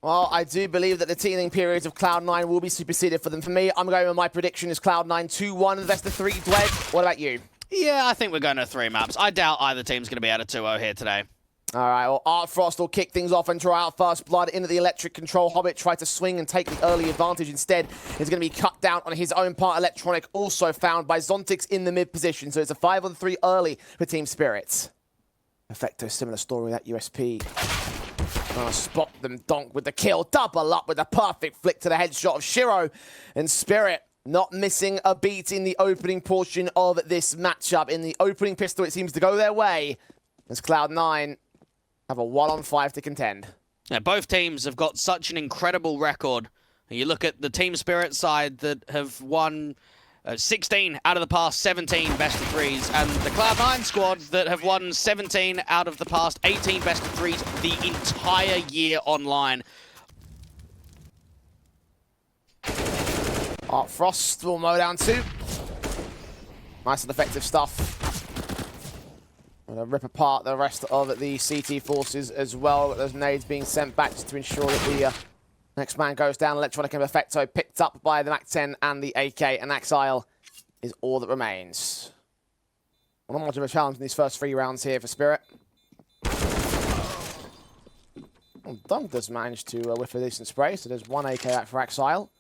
Well, I do believe that the teething periods of Cloud9 will be superseded for them. For me, I'm going with my prediction is Cloud9 2-1 in the best of 3. Dwed, what about you? Yeah, I think we're going to 3 maps. I doubt either team's going to be at a 2-0 here today. All right, well, Artfrost will kick things off and draw out first blood into the electric control. Hobbit tried to swing and take the early advantage. Instead, is going to be cut down on his own part. Electronic also found by Zontix in the mid position. So it's a 5-on-3 early for Team Spirits. Effecto, similar story with that USP. Trying to spot them, Donk with the kill. Double up with a perfect flick to the headshot of Shiro. And Spirit not missing a beat in the opening portion of this matchup. In the opening pistol, it seems to go their way as Cloud9 have a 1-on-5 to contend. Yeah, both teams have got such an incredible record. You look at the Team Spirit side that have won 16 out of the past 17 best of 3s, and the Cloud9 squad that have won 17 out of the past 18 best of 3s the entire year online. Frost will mow down 2. Nice and effective stuff. Gonna rip apart the rest of the CT forces as well. Those nades being sent back just to ensure that the next man goes down. Electronic and Effecto picked up by the MAC-10 and the AK, and Exile is all that remains. Well, not much of a challenge in these first 3 rounds here for Spirit. Well, Dunk does manage to whiff a decent spray, so there's 1 AK back for Exile.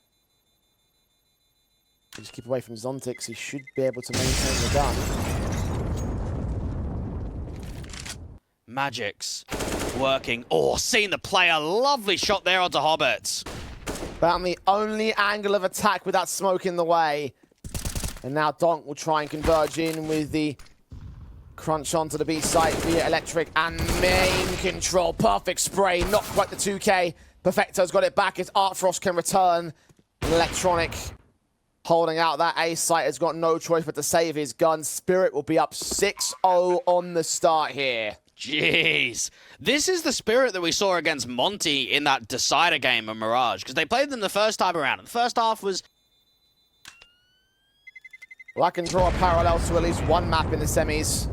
Just keep away from Zontix, he should be able to maintain the gun. Magic's working. Oh, seeing the player. Lovely shot there onto Hobbit. Found the only angle of attack with that smoke in the way. And now Donk will try and converge in with the crunch onto the B site via electric and main control. Perfect spray, not quite the 2K. Perfecto's got it back as Artfrost can return. Electronic holding out that A site has got no choice but to save his gun. Spirit will be up 6-0 on the start here. Jeez. This is the Spirit that we saw against Monty in that decider game of Mirage, because they played them the first time around. And the first half was... Well, I can draw a parallel to at least 1 map in the semis.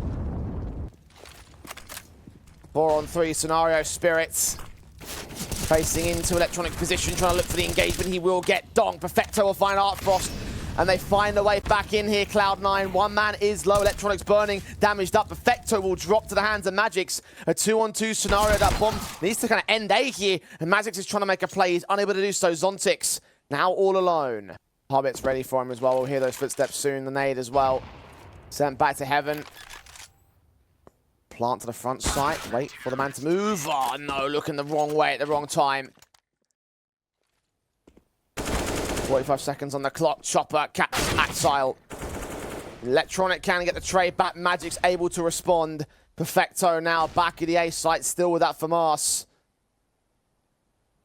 4-on-3 scenario. Spirits facing into Electronic position, trying to look for the engagement. He will get Donk. Perfecto will find Artfrost. And they find a way back in here. Cloud9, 1 man is low. Electronics burning, damaged up. Perfecto will drop to the hands of Magisk. A 2-on-2 scenario. That bomb needs to kind of end A here. And Magisk is trying to make a play. He's unable to do so. Zontix now all alone. Hobbit's ready for him as well. We'll hear those footsteps soon. The nade as well. Sent back to heaven. Plant to the front site. Wait for the man to move. Oh no, looking the wrong way at the wrong time. 45 seconds on the clock. Chopper catches Exile. Electronic can get the trade back. Magic's able to respond. Perfecto now back at the A site, still with that FAMAS.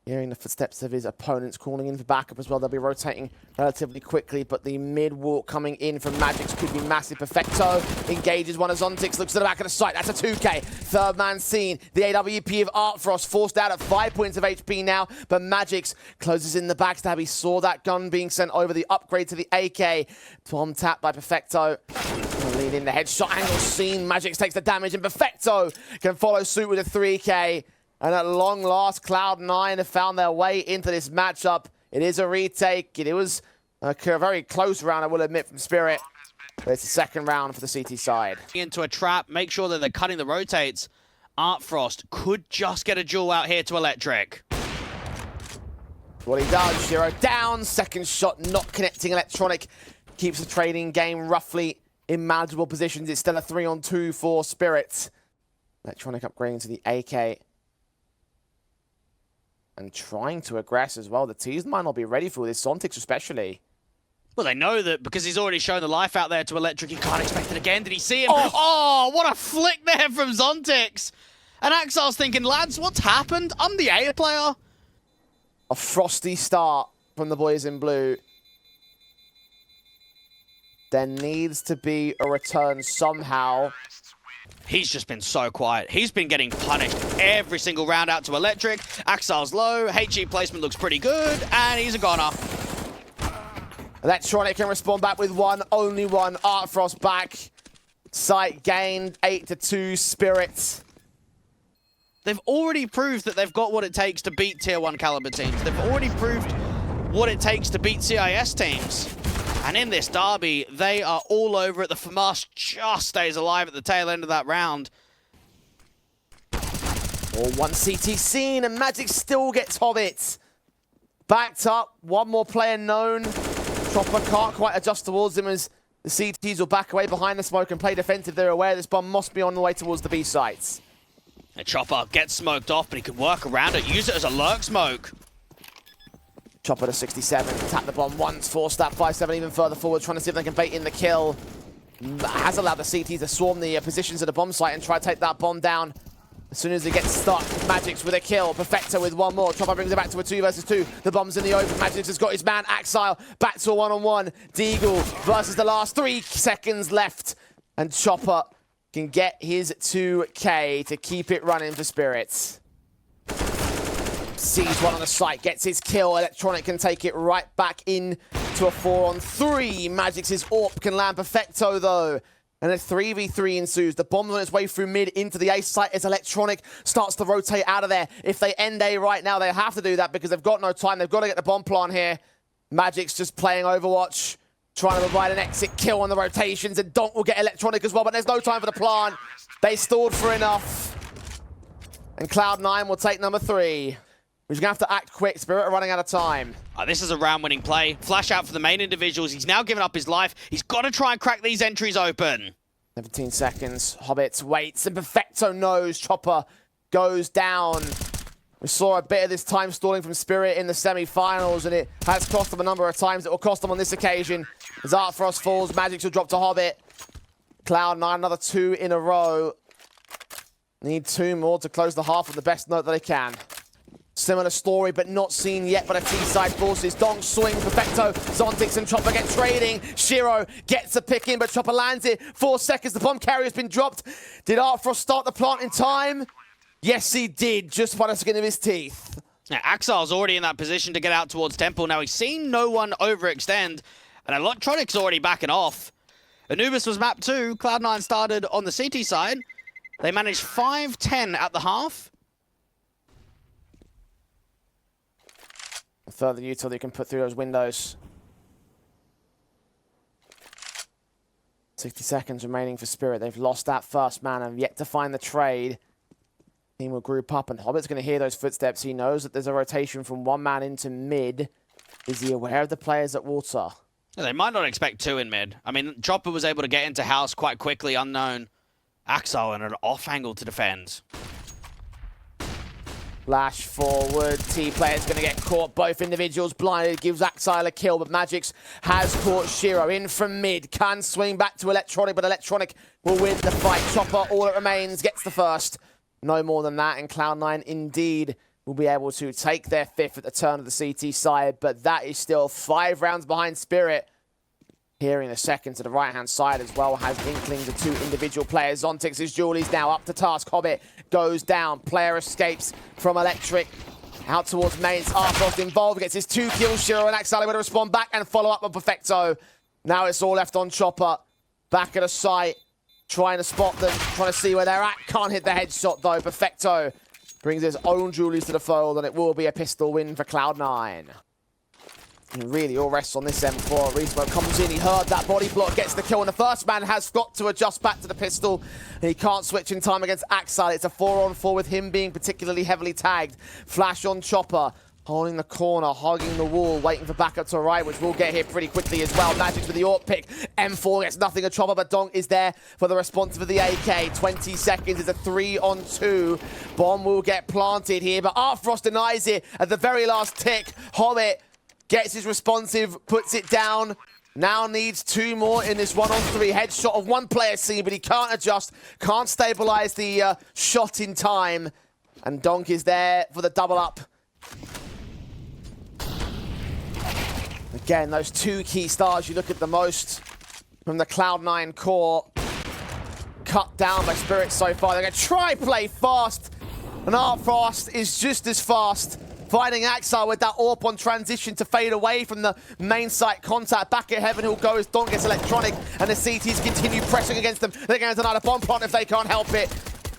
Hearing the footsteps of his opponents calling in for backup as well. They'll be rotating relatively quickly, but the mid-walk coming in from Magic's could be massive. Perfecto engages one of Zontix, looks at the back of the site. That's a 2K. Third man seen. The AWP of Artfrost forced out at 5 points of HP now, but Magic's closes in the backstab. He saw that gun being sent over, the upgrade to the AK. Bomb tap by Perfecto. Lean in the headshot angle seen. Magic's takes the damage, and Perfecto can follow suit with a 3K. And at long last, Cloud9 have found their way into this matchup. It is a retake. It was a very close round, I will admit, from Spirit. But it's the second round for the CT side. Into a trap, make sure that they're cutting the rotates. Artfrost could just get a duel out here to Electric. What he does, Shiro down. Second shot not connecting. Electronic keeps the trading game roughly in manageable positions. It's still a 3-on-2 for Spirit. Electronic upgrading to the AK. And trying to aggress as well. The twistzz might not be ready for this, Zontix especially. Well, they know that because he's already shown the life out there to Electric, he can't expect it again. Did he see him? Oh, what a flick there from Zontix. And Exile's thinking, lads, what's happened? I'm the A player. A frosty start from the boys in blue. There needs to be a return somehow. He's just been so quiet. He's been getting punished every single round out to Electric. Exile's low, HE placement looks pretty good, and he's a goner. Electronic can respond back with only one. Artfrost back. Site gained 8-2 Spirit. They've already proved that they've got what it takes to beat Tier 1 caliber teams. They've already proved what it takes to beat CIS teams. And in this derby, they are all over it. The FAMAS just stays alive at the tail end of that round. Or one CT seen, and magisk still gets Hobbit. Backed up, one more player known. Chopper can't quite adjust towards him as the CTs will back away behind the smoke and play defensive. They're aware this bomb must be on the way towards the B sites. And Chopper gets smoked off, but he can work around it, use it as a lurk smoke. Chopper to 67, tap the bomb once, force that 5-7 even further forward, trying to see if they can bait in the kill. Has allowed the CTs to swarm the positions at the bomb site and try to take that bomb down. As soon as they get stuck, magisk with a kill, Perfecto with one more. Chopper brings it back to a 2 versus 2. The bomb's in the open, magisk has got his man, Axile, back to a 1-on-1. Deagle versus the last 3 seconds left. And Chopper can get his 2K to keep it running for Spirits. Sees one on the site, gets his kill. Electronic can take it right back in to a 4-on-3. magisk's AWP can land Perfecto though. And a 3v3 ensues. The bomb's on its way through mid into the A site as Electronic starts to rotate out of there. If they end A right now, they have to do that because they've got no time. They've got to get the bomb plant here. magisk's just playing Overwatch, trying to provide an exit kill on the rotations, and Donk will get Electronic as well, but there's no time for the plant. They stalled for enough. And Cloud9 will take number 3. We're going to have to act quick. Spirit are running out of time. This is a round-winning play. Flash out for the main individuals. He's now given up his life. He's got to try and crack these entries open. 17 seconds. Hobbit waits, and Perfecto knows. Chopper goes down. We saw a bit of this time stalling from Spirit in the semi-finals, and it has cost them a number of times. It will cost them on this occasion. As Artfrost falls, magisk will drop to Hobbit. Cloud9, another 2 in a row. Need 2 more to close the half on the best note that they can. Similar story, but not seen yet by the T-side forces. Dong swings, Perfecto, Zontix and Chopper get trading. Shiro gets a pick in, but Chopper lands it. 4 seconds, the bomb carrier's been dropped. Did Artfrost start the plant in time? Yes, he did, just by the skin of his teeth. Now, Axile's already in that position to get out towards Temple. Now, he's seen no one overextend, and Electronic's already backing off. Anubis was map 2. Cloud9 started on the CT side. They managed 5-10 at the half. Further util you can put through those windows. 60 seconds remaining for Spirit. They've lost that first man and yet to find the trade. Team will group up, and Hobbit's going to hear those footsteps. He knows that there's a rotation from 1 man into mid. Is he aware of the players at water? They might not expect 2 in mid. I mean, Chopper was able to get into house quite quickly, unknown. Axile in an off angle to defend. Flash forward, T-player's going to get caught. Both individuals blinded, gives Axile a kill, but magisk has caught Shiro in from mid. Can swing back to Electronic, but Electronic will win the fight. Chopper, all that remains, gets the first. No more than that, and Cloud9 indeed will be able to take their 5th at the turn of the CT side, but that is still 5 rounds behind Spirit. Hearing the second to the right-hand side as well has inklings of 2 individual players. Zontix's Julie's now up to task. Hobbit goes down. Player escapes from Electric. Out towards mains. Artfrost involved. Gets his 2 kills. Shiro and Axile will respond back and follow up on Perfecto. Now it's all left on Chopper. Back at the site. Trying to spot them. Trying to see where they're at. Can't hit the headshot though. Perfecto brings his own Julies to the fold, and it will be a pistol win for Cloud9. And really, all rests on this M4. Resmo comes in, he heard that body block, gets the kill, and the first man has got to adjust back to the pistol. And he can't switch in time against Axile. It's a 4-on-4 with him being particularly heavily tagged. Flash on Chopper, holding the corner, hogging the wall, waiting for backup to right, which will get here pretty quickly as well. magisk with the AWP pick. M4 gets nothing of Chopper, but Donk is there for the response for the AK. 20 seconds is a 3-on-2. Bomb will get planted here, but Artfrost denies it at the very last tick. Hobbit gets his responsive, puts it down. Now needs 2 more in this 1-on-3. Headshot of 1 player seen, but he can't adjust, can't stabilize the shot in time. And Donk is there for the double up. Again, those 2 key stars you look at the most from the Cloud9 core. Cut down by Spirit so far. They're going to try play fast. And Artfrost is just as fast. Finding Axile with that AWP on transition to fade away from the main site contact. Back at heaven, he'll go as Donk gets Electronic, and the CTs continue pressing against them. They're going to deny the bomb plant if they can't help it.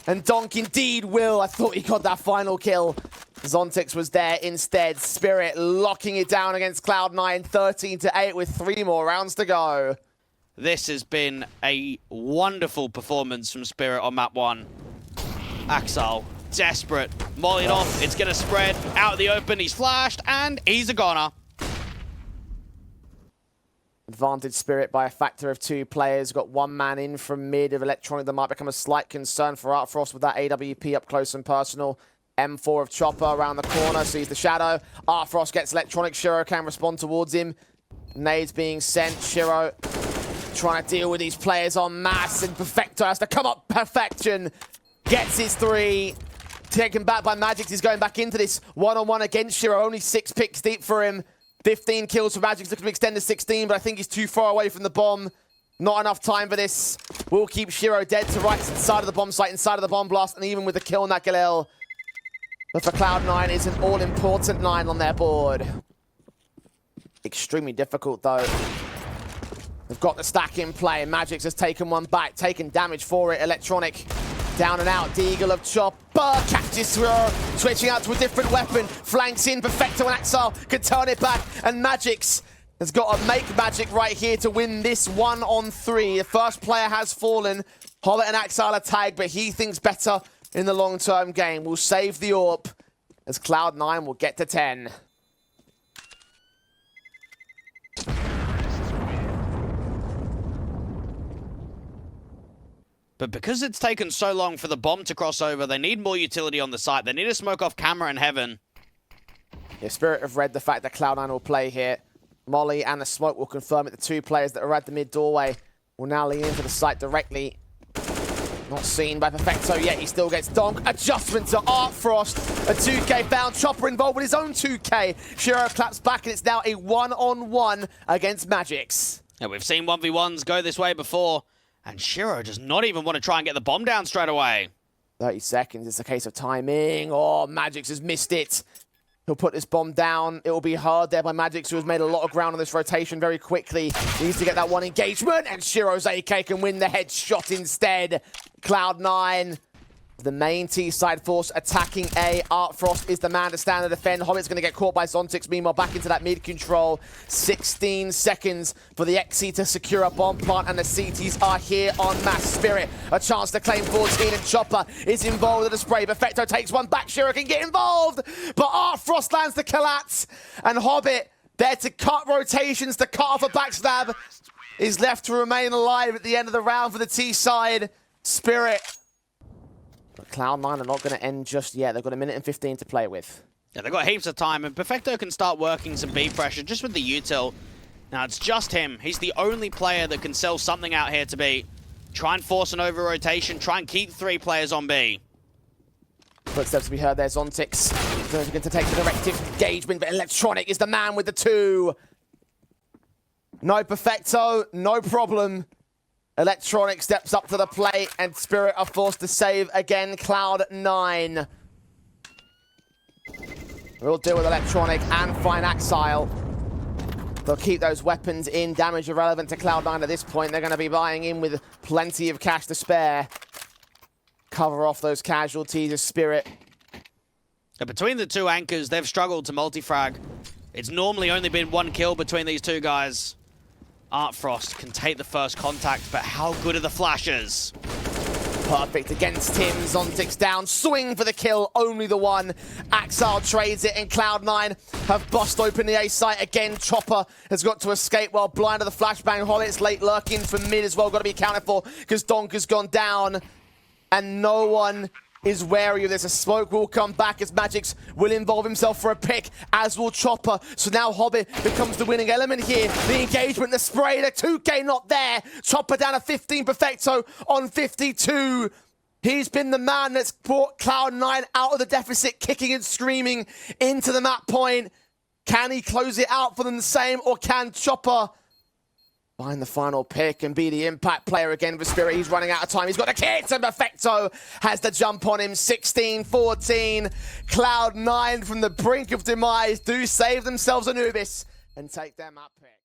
And Donk indeed will. I thought he got that final kill. Zontix was there instead. Spirit locking it down against Cloud9, 13-8 with 3 more rounds to go. This has been a wonderful performance from Spirit on map 1. Axel, desperate, mollying off. It's going to spread out of the open. He's flashed, and he's a goner. Advantage Spirit by a factor of 2 players. Got 1 man in from mid of Electronic. That might become a slight concern for Artfrost with that AWP up close and personal. M4 of Chopper around the corner, sees the shadow. Artfrost gets Electronic. Shiro can respond towards him. Nades being sent. Shiro trying to deal with these players en masse, and Perfecto has to come up. Perfection gets his 3. Taken back by magisk. He's going back into this one-on-one against Shiro. Only 6 picks deep for him. 15 kills for magisk. Looking to extend to 16, but I think he's too far away from the bomb. Not enough time for this. We'll keep Shiro dead to right side of the bomb site, inside of the bomb blast, and even with the kill on that Galil. But for Cloud9, it's an all-important 9 on their board. Extremely difficult, though. They've got the stack in play. magisk has taken one back, taken damage for it. Electronic down and out. Deagle of Chopper catches through, switching out to a different weapon. Flanks in. Perfecto and Axel can turn it back. And magisk has got to make magic right here to win this 1-on-3. The first player has fallen. Hobbit and Axel are tagged, but he thinks better in the long-term game. Will save the AWP as Cloud9 will get to 10. But because it's taken so long for the bomb to cross over, they need more utility on the site. They need to smoke off camera in heaven. Yeah, Spirit have read the fact that Cloud9 will play here. Molly and the smoke will confirm it. The 2 players that are at the mid doorway will now lean into the site directly. Not seen by Perfecto yet. He still gets Donk. Adjustment to Artfrost. A 2K found. Chopper involved with his own 2K. Shiro claps back, and it's now a 1-on-1 against magisk. Yeah, we've seen 1v1s go this way before. And Shiro does not even want to try and get the bomb down straight away. 30 seconds. It's a case of timing. Oh, magisk has missed it. He'll put this bomb down. It will be hard there by magisk, who has made a lot of ground on this rotation very quickly. He needs to get that one engagement, and Shiro's AK can win the headshot instead. Cloud9, the main T-side force attacking A. Artfrost is the man to stand and defend. Hobbit's going to get caught by Zontix. Meanwhile, back into that mid control. 16 seconds for the XC to secure a bomb plant, and the CTs are here en masse. Spirit, a chance to claim 14, and Chopper is involved in the spray. Perfecto takes one back. Shiro can get involved, but Artfrost lands the collapse, and Hobbit, there to cut rotations, to cut off a backstab, is left to remain alive at the end of the round for the T-side. Spirit. But Cloud9 are not going to end just yet. They've got 1 minute and 15 to play with. Yeah, they've got heaps of time, and Perfecto can start working some B pressure just with the util. Now, it's just him. He's the only player that can sell something out here to B. Try and force an over-rotation. Try and keep 3 players on B. Footsteps to be heard there. Zontix going to take the directive engagement, but Electronic is the man with the 2. No Perfecto, no problem. Electronic steps up to the plate, and Spirit are forced to save again. Cloud9. We'll deal with Electronic and find Axile. They'll keep those weapons in. Damage irrelevant to Cloud9 at this point. They're going to be buying in with plenty of cash to spare. Cover off those casualties of Spirit. Between the 2 anchors, they've struggled to multi-frag. It's normally only been 1 kill between these 2 guys. Artfrost can take the first contact, but how good are the flashes? Perfect against him. Zontix down. Swing for the kill. Only the 1. Axel trades it, and Cloud9 have bust open the A site again. Chopper has got to escape while blind to the flashbang. Hollit's late lurking from mid as well. Got to be accounted for because Donk has gone down. And no one is wary of this. A smoke will come back as magisk will involve himself for a pick, as will Chopper. So now Hobbit becomes the winning element here. The engagement, the spray, the 2K not there. Chopper down to 15, Perfecto on 52. He's been the man that's brought Cloud9 out of the deficit, kicking and screaming into the map point. Can he close it out for them the same, or can Chopper find the final pick and be the impact player again for Spirit? He's running out of time. He's got a kit, and Perfecto has the jump on him. 16-14. Cloud9 from the brink of demise do save themselves Anubis and take their map pick.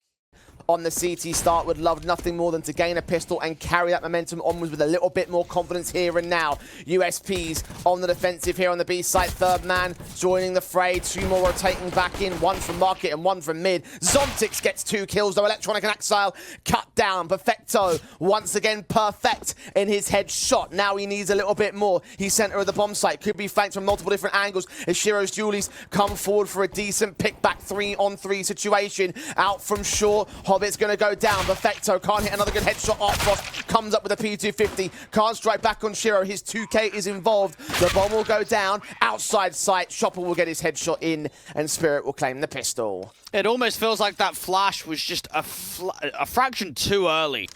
on the CT start would love nothing more than to gain a pistol and carry that momentum onwards with a little bit more confidence here and now. USPs on the defensive here on the B site. Third man joining the fray. 2 more rotating back in. 1 from market and 1 from mid. zywoo gets 2 kills though. Electronic and Axile cut down. Perfecto once again perfect in his headshot. Now he needs a little bit more. He's center of the bomb site. Could be flanked from multiple different angles as Shiro's Julies come forward for a decent pick back 3-on-3 situation. Out from short. Hobbit's going to go down. Perfecto can't hit another good headshot. Artfrost comes up with a P250. Can't strike back on Shiro. His 2K is involved. The bomb will go down. Outside sight. Chopper will get his headshot in and Spirit will claim the pistol. It almost feels like that flash was just a fraction too early.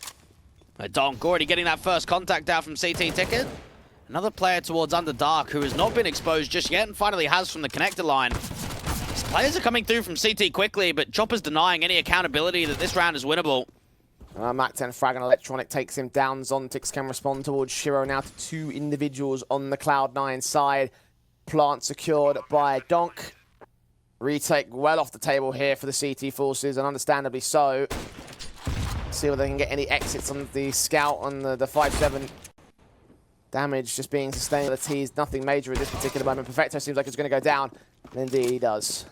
Donk already getting that first contact out from CT Ticket. Another player towards Underdark who has not been exposed just yet and finally has from the connector line. These players are coming through from CT quickly, but Chopper's denying any accountability that this round is winnable. Mac 10 frag and Electronic takes him down. zywoo can respond towards Shiro now to 2 individuals on the Cloud9 side. Plant secured by Donk. Retake well off the table here for the CT forces, and understandably so. See whether they can get any exits on the scout on the 5-7. Damage just being sustained by the T's. Nothing major at this particular moment. Perfecto seems like it's going to go down. And indeed he does.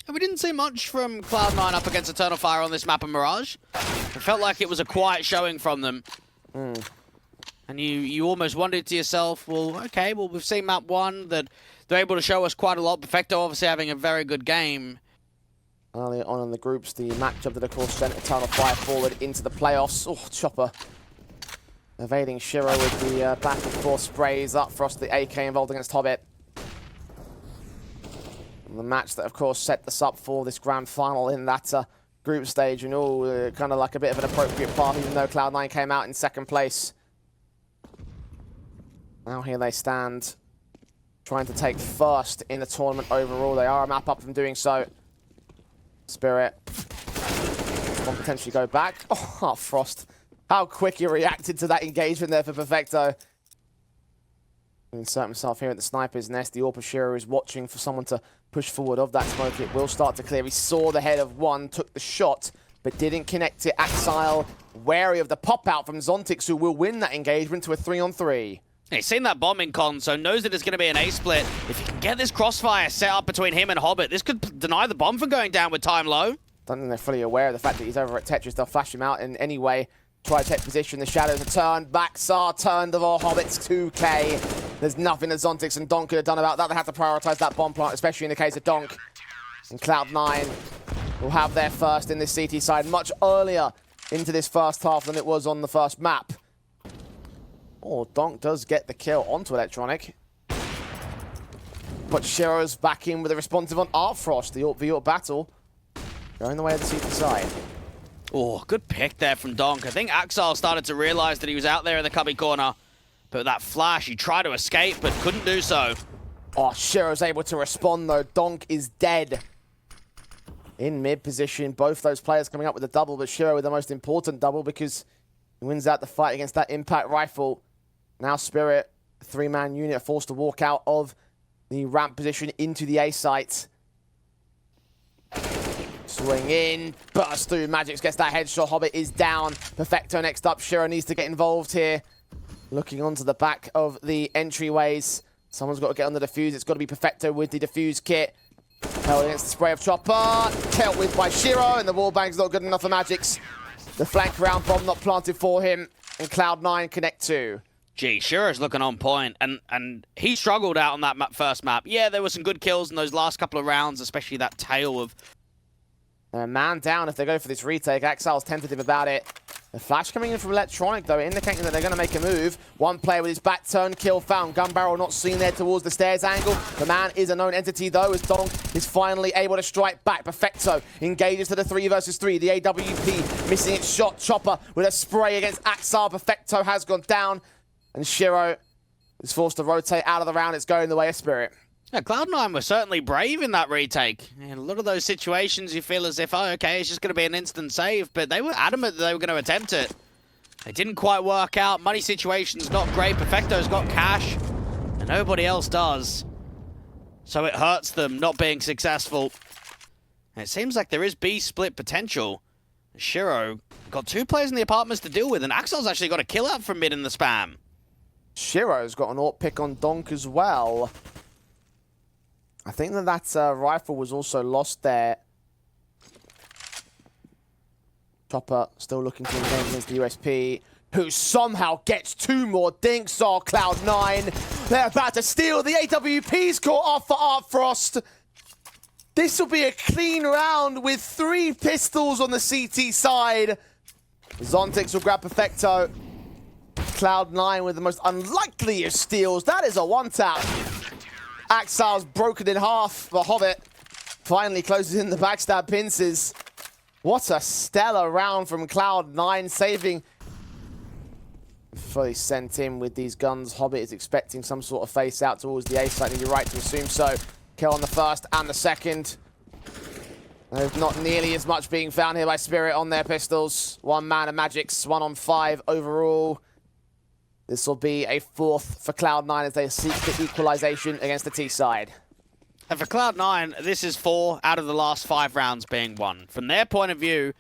And we didn't see much from Cloud9 up against Eternal Fire on this map of Mirage. It felt like it was a quiet showing from them. And you almost wondered to yourself, well, okay, well, we've seen map 1 that they're able to show us quite a lot. Perfecto obviously having a very good game. Early on in the groups, the matchup that of course sent Eternal Fire forward into the playoffs. Oh, Chopper evading Shiro with the back and forth sprays. Up Frost, the AK involved against Hobbit. And the match that of course set this up for this grand final in that group stage, and all kind of like a bit of an appropriate path, even though Cloud9 came out in 2nd place. Now here they stand, trying to take 1st in the tournament overall. They are a map up from doing so. Spirit will potentially go back. Oh, Frost. How quick he reacted to that engagement there for Perfecto. Insert himself here at the sniper's nest. The Orpa Shiro is watching for someone to push forward of that smoke. It will start to clear. He saw the head of one, took the shot, but didn't connect it. Axile wary of the pop-out from zywoo, who will win that engagement to a 3-on-3. He's seen that bombing con, so knows that it's going to be an A-split. If he can get this crossfire set up between him and Hobbit, this could deny the bomb from going down with time low. Don't think they're fully aware of the fact that he's over at Tetris. They'll flash him out in any way. Try to take position. The shadows are turned back. Sar turned of all Hobbits 2K. There's nothing that zywoo and Donk could have done about that. They have to prioritize that bomb plant, especially in the case of Donk. And Cloud9 will have their first in this CT side much earlier into this first half than it was on the first map. Oh, Donk does get the kill onto Electronic. But Shiro's back in with a responsive on Artfrost. The Orp v Orp battle going the way of the CT side. Oh, good pick there from Donk. I think Axile started to realize that he was out there in the cubby corner. But that flash, he tried to escape, but couldn't do so. Oh, Shiro's able to respond, though. Donk is dead. In mid position, both those players coming up with a double, but Shiro with the most important double because he wins out the fight against that impact rifle. Now Spirit, 3-man unit, are forced to walk out of the ramp position into the A site. Swing in, burst through, magisk gets that headshot, Hobbit is down. Perfecto next up, Shiro needs to get involved here. Looking onto the back of the entryways. Someone's got to get on the defuse, it's got to be Perfecto with the defuse kit. Held against the spray of Chopper, dealt with by Shiro, and the wallbang's not good enough for magisk. The flank round bomb not planted for him, and Cloud9 connect 2. Gee, Shiro's looking on point, and he struggled out on that first map. Yeah, there were some good kills in those last couple of rounds, especially that tail of... Man down if they go for this retake. Axile's tentative about it. The flash coming in from Electronic, though, indicating that they're going to make a move. One player with his back turned, kill found. Gun barrel not seen there towards the stairs angle. The man is a known entity, though, as Donk is finally able to strike back. Perfecto engages to the 3 versus 3. The AWP missing its shot. Chopper with a spray against Axile. Perfecto has gone down. And Shiro is forced to rotate out of the round. It's going the way of Spirit. Yeah, Cloud9 were certainly brave in that retake. In a lot of those situations, you feel as if, oh, okay, it's just going to be an instant save, but they were adamant that they were going to attempt it. It didn't quite work out. Money situation's not great. Perfecto's got cash, and nobody else does. So it hurts them not being successful. And it seems like there is B split potential. Shiro got 2 players in the apartments to deal with, and Axel's actually got a kill out from mid in the spam. Shiro's got an AWP pick on Donk as well. I think that rifle was also lost there. Chopper still looking to engage against the USP, who somehow gets 2 more dinks. Oh, Cloud9. They're about to steal. The AWP's caught off for Artfrost. This will be a clean round with 3 pistols on the CT side. Zontix will grab Perfecto. Cloud9 with the most unlikely of steals. That is a 1-tap. Axel's broken in half, but Hobbit finally closes in the backstab pincers. What a stellar round from Cloud9, saving. Fully sent in with these guns. Hobbit is expecting some sort of face out towards the A site, and you're right to assume so. Kill on the first and the second. There's not nearly as much being found here by Spirit on their pistols. 1 man of magics, 1 on 5 overall. This will be a 4th for Cloud9 as they seek the equalization against the T side. And for Cloud9, this is 4 out of the last 5 rounds being won. From their point of view...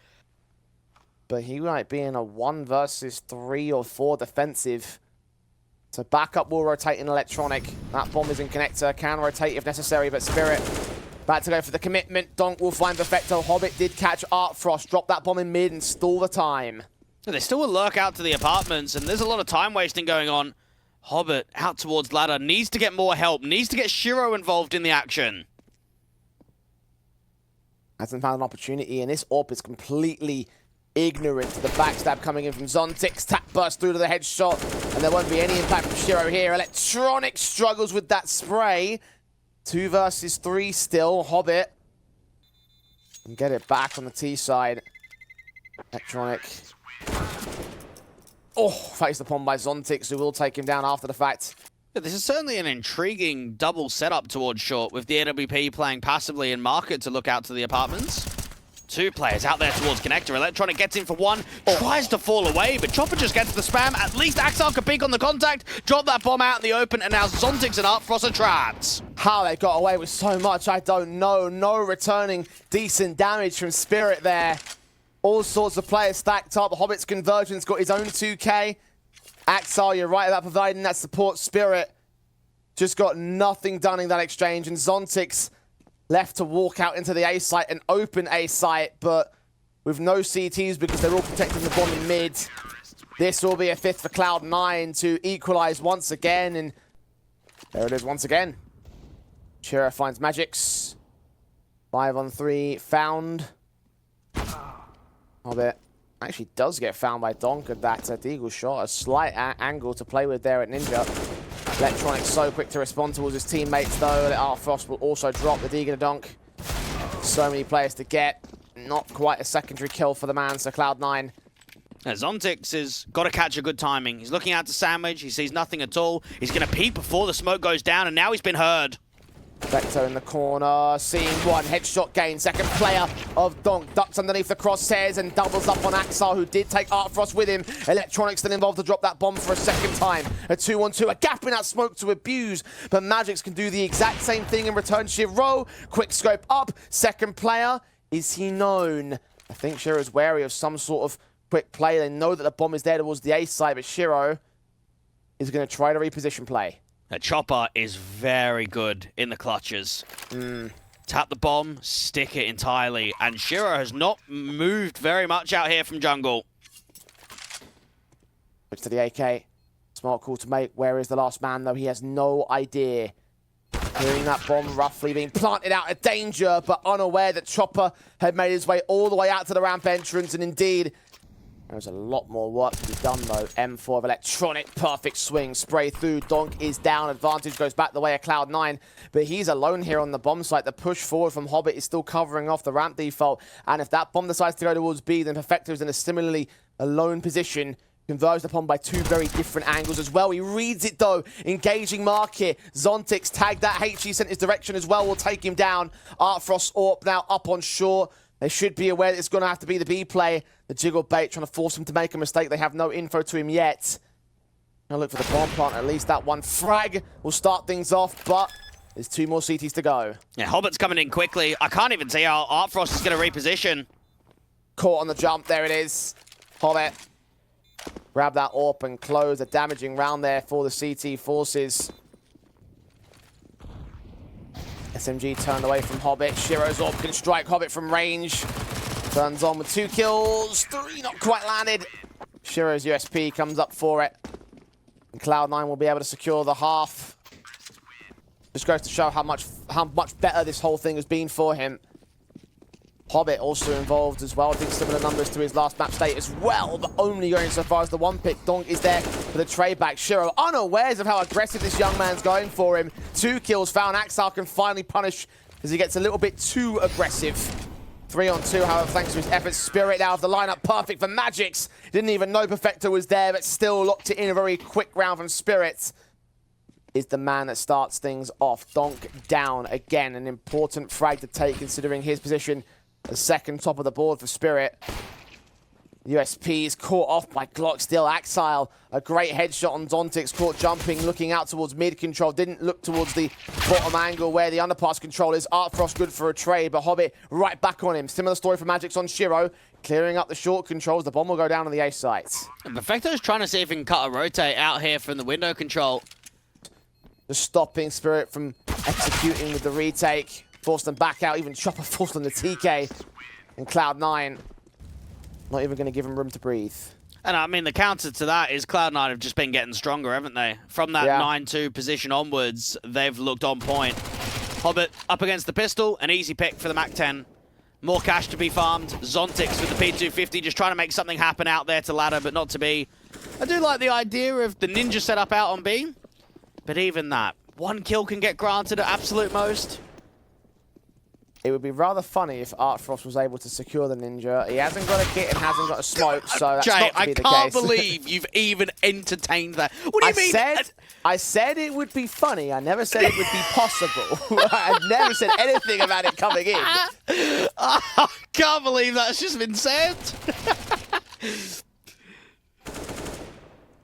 But he might be in a 1 versus 3 or 4 defensive. So backup will rotate in electronic. That bomb is in connector, can rotate if necessary, but Spirit about to go for the commitment. Donk will find Perfecto. Hobbit did catch Artfrost, drop that bomb in mid and stall the time. There's still a lurk out to the apartments, and there's a lot of time wasting going on. Hobbit out towards ladder, needs to get more help, needs to get Shiro involved in the action. Hasn't found an opportunity, and this AWP is completely ignorant to the backstab coming in from Zontix. Tap burst through to the headshot, and there won't be any impact from Shiro here. Electronic struggles with that spray. 2 versus 3 still. Hobbit and get it back on the T side. Electronic. Oh, faced upon by Zontix, who will take him down after the fact. Yeah, this is certainly an intriguing double setup towards short, with the AWP playing passively and Market to look out to the apartments. 2 players out there towards connector. Electronic gets in for 1, tries to fall away, but Chopper just gets the spam. At least Axel can peek on the contact, drop that bomb out in the open, and now Zontix and Artfrost are trapped. How they got away with so much, I don't know. No returning decent damage from Spirit there. All sorts of players stacked up. Hobbit's conversion's got his own 2K. Axel, you're right about providing that support. Spirit just got nothing done in that exchange, and Zontix left to walk out into the A site, an open A site, but with no CTs because they're all protecting the bomb in mid. This will be a 5th for Cloud9 to equalize once again, and there it is once again. Shiro finds magics. 5 on 3 found. Hobbit actually does get found by Donk at that Deagle shot. A slight angle to play with there at Ninja. Electronic so quick to respond towards his teammates though. Artfrost will also drop the Deagle to Donk. So many players to get. Not quite a secondary kill for the man, so Cloud9. Zontix has got to catch a good timing. He's looking out to sandwich. He sees nothing at all. He's going to peek before the smoke goes down, and now he's been heard. Vector in the corner, seeing 1 headshot gain. Second player of Donk ducks underneath the crosshairs and doubles up on Axel, who did take Artfrost with him. Electronics then involved to drop that bomb for a second time. A 2-on-2, a gap in that smoke to abuse, but magics can do the exact same thing in return. Shiro, quick scope up. Second player, is he known? I think Shiro's wary of some sort of quick play. They know that the bomb is there towards the A side, but Shiro is going to try to reposition play. Chopper is very good in the clutches. Tap the bomb, stick it entirely, and Shiro has not moved very much out here from jungle. Switch to the AK. Smart call to make. Where is the last man, though? He has no idea. Hearing that bomb roughly being planted out of danger, but unaware that Chopper had made his way all the way out to the ramp entrance, and indeed, there's a lot more work to be done, though. M4 of Electronic, perfect swing, spray through. Donk is down, advantage goes back the way of Cloud9, but he's alone here on the bomb site. The push forward from Hobbit is still covering off the ramp default, and if that bomb decides to go towards B, then Perfecto is in a similarly alone position, converged upon by 2 very different angles as well. He reads it, though, engaging Market. Zontix tagged that HE, sent his direction as well, will take him down. Artfrost AWP now up on shore. They should be aware that it's going to have to be the B play. The jiggle bait trying to force him to make a mistake. They have no info to him yet. Now look for the bomb plant. At least that 1 frag will start things off, but there's 2 more CTs to go. Yeah, Hobbit's coming in quickly. I can't even see how Artfrost is going to reposition. Caught on the jump, there it is. Hobbit. Grab that AWP and close. A damaging round there for the CT forces. SMG turned away from Hobbit. Shiro's AWP can strike Hobbit from range. Turns on with 2 kills. 3 not quite landed. Shiro's USP comes up for it. And Cloud9 will be able to secure the half. Just goes to show how much better this whole thing has been for him. Hobbit also involved as well. I think similar numbers to his last map state as well, but only going so far as the 1 pick. Donk is there for the trade back. Shiro unawares of how aggressive this young man's going for him. 2 kills found. Axel can finally punish as he gets a little bit too aggressive. 3 on 2, however, thanks to his efforts. Spirit out of the lineup, perfect for magisk. Didn't even know Perfecto was there, but still locked it in a very quick round from Spirit. Is the man that starts things off. Donk down again, an important frag to take considering his position. The second top of the board for Spirit. USP is caught off by Glock still. Axile, a great headshot on Zontix, caught jumping, looking out towards mid control. Didn't look towards the bottom angle where the underpass control is. Artfrost good for a trade, but Hobbit right back on him. Similar story for magisk on Shiro. Clearing up the short controls. The bomb will go down on the A site. And Perfecto's trying to see if he can cut a rotate out here from the window control. Just stopping Spirit from executing with the retake. Forced them back out, even Chopper forced them to TK. And Cloud9, not even going to give him room to breathe. And I mean, the counter to that is Cloud9 have just been getting stronger, haven't they? From that 9-2 position onwards, they've looked on point. Hobbit up against the pistol, an easy pick for the MAC-10. More cash to be farmed. Zontix with the P250, just trying to make something happen out there to ladder, but not to be. I do like the idea of the ninja setup out on B, but even that, 1 kill can get granted at absolute most. It would be rather funny if Artfrost was able to secure the ninja. He hasn't got a kit and hasn't got a smoke, so that's Jay, not to be the case. I can't believe you've even entertained that. What do you mean? I said it would be funny. I never said it would be possible. I never said anything about it coming in. I can't believe that's just been said.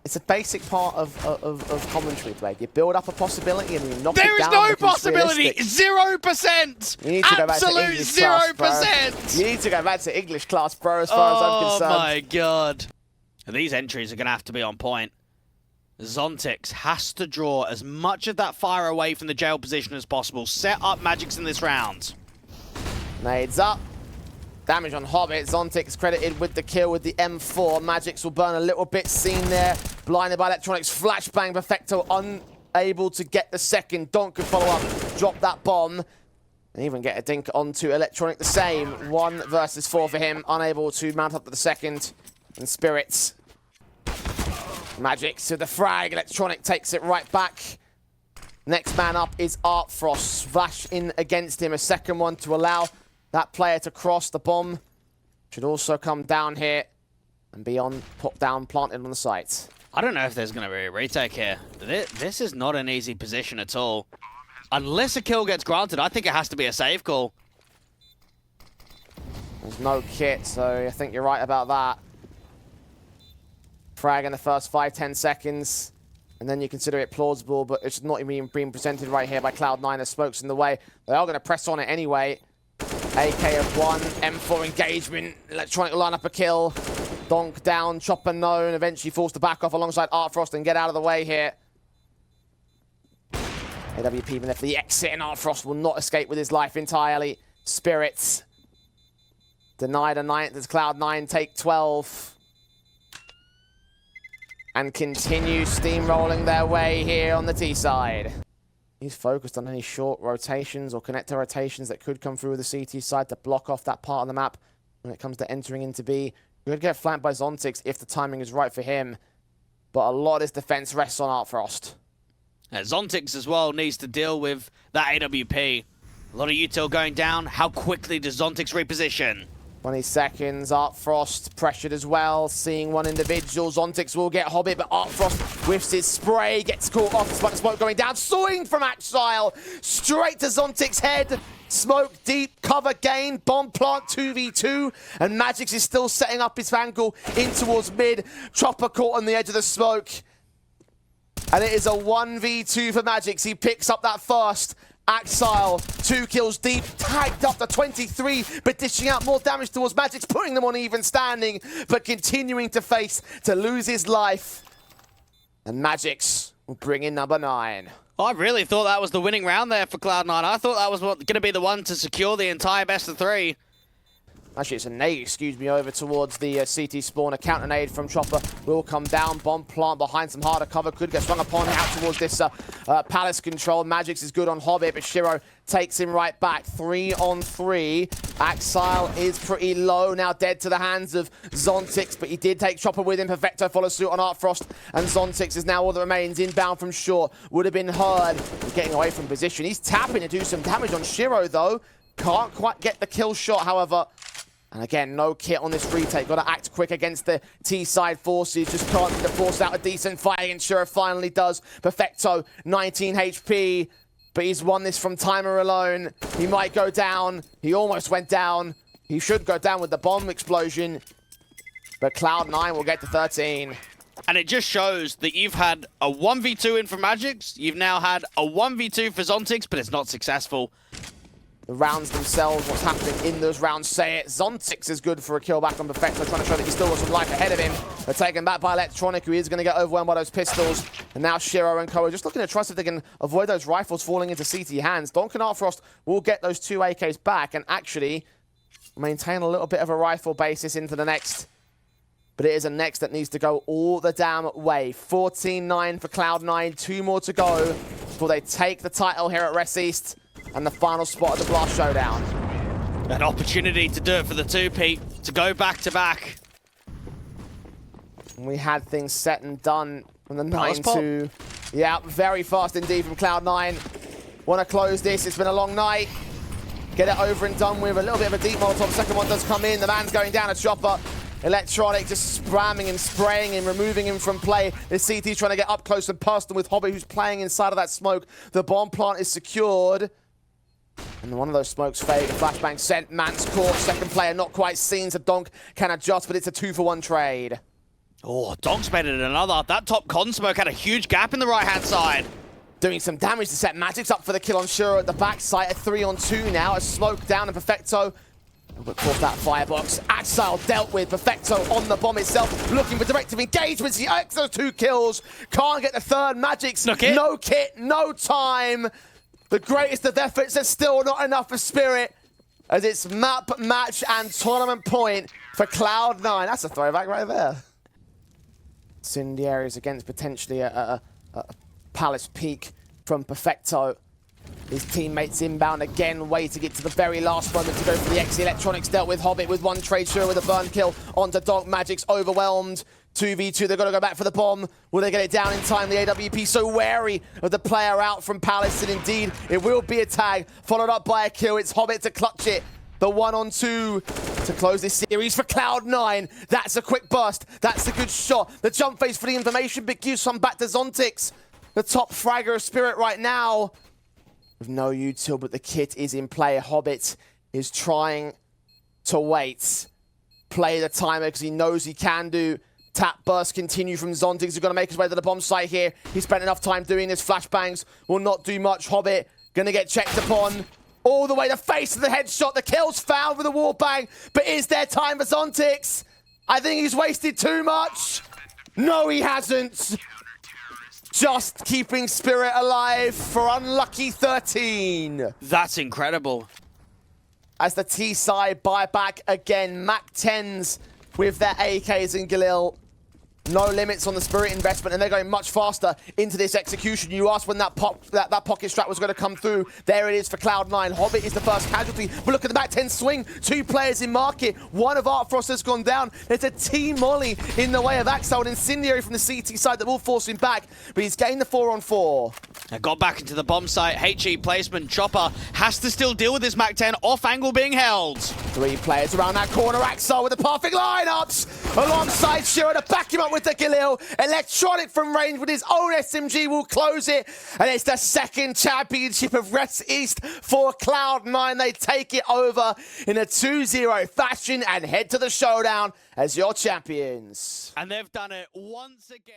It's a basic part of commentary, Blake. You build up a possibility and you knock it down. There is no possibility. 0%. You need to go back to Absolute English 0%. Class, you need to go back to English class, bro, as far as I'm concerned. Oh my god. These entries are going to have to be on point. Zontix has to draw as much of that fire away from the jail position as possible. Set up magisk in this round. Nades up. Damage on Hobbit. Zontix credited with the kill with the M4. magisk will burn a little bit. Seen there. Blinded by electronics. Flashbang. Perfecto unable to get the second. Donk could follow up. Drop that bomb. And even get a dink onto electronic the same. 1 versus 4 for him. Unable to mount up to the second. And Spirits. magisk to the frag. Electronic takes it right back. Next man up is Artfrost. Splash in against him. A second one to allow that player to cross. The bomb should also come down here and be on, put down, planted on the site. I don't know if there's going to be a retake here. This is not an easy position at all. Unless a kill gets granted, I think it has to be a save call. There's no kit, so I think you're right about that. Frag in the first 5-10 seconds, and then you consider it plausible, but it's not even being presented right here by Cloud9 as smokes in the way. They are going to press on it anyway. AK of 1, M4 engagement, electronic line up a kill. Donk down, Chopper known, eventually forced to back off alongside Artfrost and get out of the way here. AWP even there for the exit, and Artfrost will not escape with his life entirely. Spirits denied a 9th as Cloud9 take 12. And continue steamrolling their way here on the T side. He's focused on any short rotations or connector rotations that could come through the CT side to block off that part of the map when it comes to entering into B. Could get flanked by Zontix if the timing is right for him. But a lot of this defense rests on Artfrost. Zontix as well needs to deal with that AWP. A lot of util going down. How quickly does Zontix reposition? 20 seconds, Artfrost pressured as well, seeing one individual. Zontix will get Hobbit, but Artfrost whiffs his spray, gets caught off, despite the smoke going down. Sawing from Axile, straight to Zontix's head. Smoke deep, cover gain, bomb plant 2v2, and magisk is still setting up his angle in towards mid. Chopper caught on the edge of the smoke. And it is a 1v2 for magisk. He picks up that first. Axile, 2 kills deep, tagged up to 23, but dishing out more damage towards Magic's, putting them on even standing, but continuing to face to lose his life. And Magic's will bring in number 9. I really thought that was the winning round there for Cloud9. I thought that was going to be the one to secure the entire best of 3. Actually, it's a nade, excuse me, over towards the CT spawn. A counter nade from Chopper will come down. Bomb plant behind some harder cover. Could get swung upon out towards this Palace control. Magisk is good on Hobbit, but Shiro takes him right back. 3 on 3. Axile is pretty low, now dead to the hands of Zontix, but he did take Chopper with him. Perfecto follows suit on Artfrost, and Zontix is now all that remains. Inbound from short. Would have been heard. Getting away from position. He's tapping to do some damage on Shiro, though. Can't quite get the kill shot, however. And again, no kit on this retake. Got to act quick against the T-side forces. Just can't seem to force out a decent fight. And Shiro finally does. Perfecto, 19 HP. But he's won this from timer alone. He might go down. He almost went down. He should go down with the bomb explosion. But Cloud9 will get to 13. And it just shows that you've had a 1v2 in for Magix. You've now had a 1v2 for Zontix, but it's not successful. The rounds themselves, what's happening in those rounds say it. Zontix is good for a kill back on Perfecto, trying to show that he still got some life ahead of him. They're taken back by Electronic, who is going to get overwhelmed by those pistols. And now Shiro and Ko are just looking to trust if they can avoid those rifles falling into CT hands. Donk and Artfrost will get those 2 AKs back and actually maintain a little bit of a rifle basis into the next. But it is a next that needs to go all the damn way. 14-9 for Cloud9, 2 more to go before they take the title here at Rest East. And the final spot of the Blast Showdown. An opportunity to do it for the 2-peat, to go back-to-back. We had things set and done from the 9-2. Yeah, very fast indeed from Cloud9. Want to close this. It's been a long night. Get it over and done with. A little bit of a deep Molotov. Second one does come in. The man's going down a Chopper. Electronic just spamming and spraying and removing him from play. The CT trying to get up close and personal with Hobby, who's playing inside of that smoke. The bomb plant is secured. And one of those smokes fade. A flashbang sent. Man's caught. Second player not quite seen, so Donk can adjust, but it's a 2-for-1 trade. Oh, Donk's made it another. That top con smoke had a huge gap in the right-hand side. Doing some damage to set Magic's up for the kill on Shiro at the backside. A 3-on-2 now. A smoke down and Perfecto. But caught that firebox. Axile dealt with. Perfecto on the bomb itself. Looking for directive engagements. He earns those 2 kills. Can't get the third. Magic's no kit, no time. The greatest of efforts are still not enough for Spirit, as it's map, match, and tournament point for Cloud9. That's a throwback right there. Incendiaries against potentially a Palace peak from Perfecto. His teammates inbound again, waiting it to the very last moment to go for the X. Electronics dealt with Hobbit with 1 trade, Shiro with a burn kill onto Donk. Magic's overwhelmed. 2v2, they've got to go back for the bomb. Will they get it down in time? The AWP so wary of the player out from Palace, and indeed, it will be a tag, followed up by a kill. It's Hobbit to clutch it. The 1-on-2 to close this series for Cloud9. That's a quick burst. That's a good shot. The jump phase for the information, but gives some back to Zontix. The top fragger of Spirit right now. With no util, but the kit is in play. Hobbit is trying to wait. Play the timer because he knows he can do. Tap burst continue from Zontix. He's going to make his way to the bomb site here. He spent enough time doing this. Flashbangs will not do much. Hobbit going to get checked upon. All the way to face of the headshot. The kill's found with a wall bang. But is there time for Zontix? I think he's wasted too much. No, he hasn't. Just keeping Spirit alive for unlucky 13. That's incredible. As the T-side buy back again. Mac 10s with their AKs and Galil. No limits on the Spirit investment, and they're going much faster into this execution. You asked when that pocket strat was going to come through. There it is for Cloud9. Hobbit is the first casualty, but look at the back 10 swing. 2 players in market. One of Artfrost has gone down. There's a T-molly in the way of Axel, and Incendiary from the CT side that will force him back, but he's gained the 4-on-4. I got back into the bomb site. HE placement. Chopper has to still deal with this Mac 10 off angle being held. 3 players around that corner. Axel with the perfect lineups alongside Shiro to back him up with the Galil. Electronic from range with his own SMG will close it. And it's the 2nd championship of Rest East for Cloud9. They take it over in a 2-0 fashion and head to the showdown as your champions. And they've done it once again.